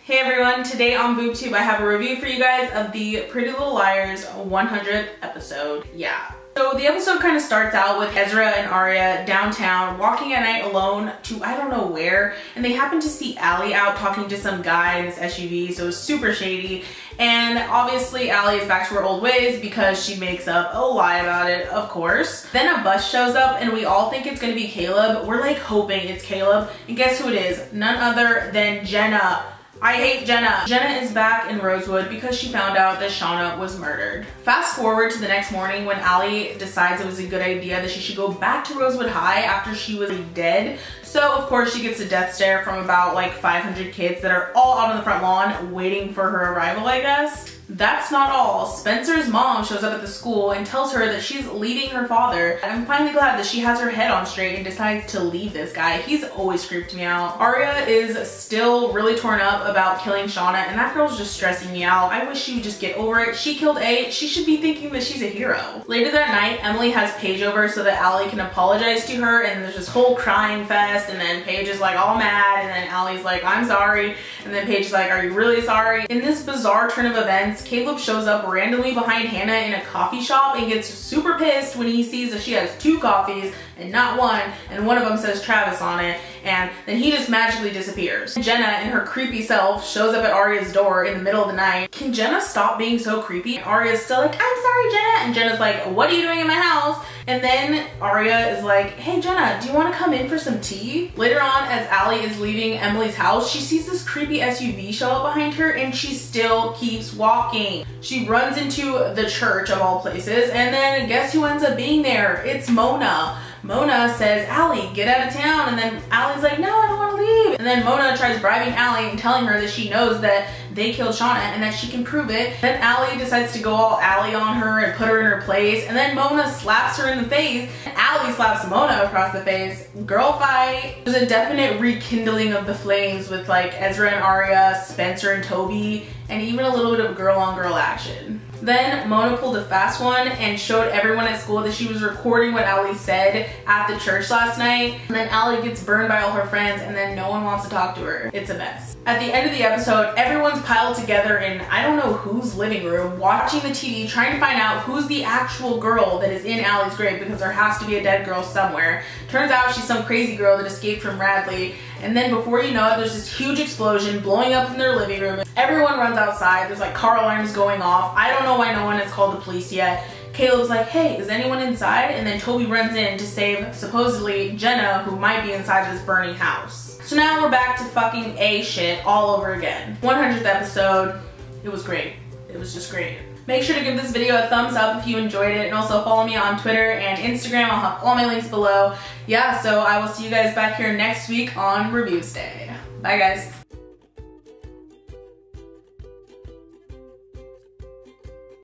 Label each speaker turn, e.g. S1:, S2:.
S1: Hey everyone, today on Boobtube I have a review for you guys of the Pretty Little Liars 100th episode. Yeah. So the episode kind of starts out with Ezra and Aria downtown walking at night alone to I don't know where, and they happen to see Allie out talking to some guy in this SUV, so it's super shady. And obviously Allie is back to her old ways because she makes up a lie about it, of course. Then a bus shows up and we all think it's gonna be Caleb. We're like hoping it's Caleb, and guess who it is? None other than Jenna. I hate Jenna. Jenna is back in Rosewood because she found out that Hana was murdered. Fast forward to the next morning when Allie decides it was a good idea that she should go back to Rosewood High after she was dead. So of course she gets a death stare from about like 500 kids that are all out on the front lawn waiting for her arrival, I guess. That's not all. Spencer's mom shows up at the school and tells her that she's leaving her father. I'm finally glad that she has her head on straight and decides to leave this guy. He's always creeped me out. Aria is still really torn up about killing Hana, and that girl's just stressing me out. I wish she would just get over it. She killed A. She should be thinking that she's a hero. Later that night, Emily has Paige over so that Allie can apologize to her, and there's this whole crying fest, and then Paige is like all mad, and then Allie's like, I'm sorry, and then Paige is like, are you really sorry? In this bizarre turn of events, Caleb shows up randomly behind Hana in a coffee shop and gets super pissed when he sees that she has 2 coffees and not one, and one of them says Travis on it, and then he just magically disappears. Jenna in her creepy self shows up at Aria's door in the middle of the night. Can Jenna stop being so creepy? Aria's still like, I'm sorry, Jenna, and Jenna's like, what are you doing in my house? And then Aria is like, hey Jenna, do you want to come in for some tea? Later on, as Allie is leaving Emily's house, she sees this creepy SUV show up behind her and she still keeps walking. She runs into the church of all places, and then guess who ends up being there? It's Mona. Mona says, Allie, get out of town, and then Allie's like, no, I don't want to leave. And then Mona tries bribing Allie and telling her that she knows that they killed Hana and that she can prove it. Then Allie decides to go all Allie on her and put her in her place, and then Mona slaps her in the face. Allie slaps Mona across the face. Girl fight. There's a definite rekindling of the flames with like Ezra and Aria, Spencer and Toby, and even a little bit of girl-on-girl action. Then Mona pulled a fast one and showed everyone at school that she was recording what Allie said at the church last night. And then Allie gets burned by all her friends, and then no one wants to talk to her. It's a mess. At the end of the episode, everyone's piled together in I don't know whose living room, watching the TV, trying to find out who's the actual girl that is in Allie's grave, because there has to be a dead girl somewhere. Turns out she's some crazy girl that escaped from Radley. And then before you know it, there's this huge explosion blowing up in their living room. Everyone runs outside. There's like car alarms going off. I don't know why no one has called the police yet. Caleb's like, hey, is anyone inside? And then Toby runs in to save supposedly Jenna, who might be inside this burning house. So now we're back to fucking A shit all over again. 100th episode. It was great. It was just great. Make sure to give this video a thumbs up if you enjoyed it, and also follow me on Twitter and Instagram. I'll have all my links below. Yeah, so I will see you guys back here next week on Reviews Day. Bye guys.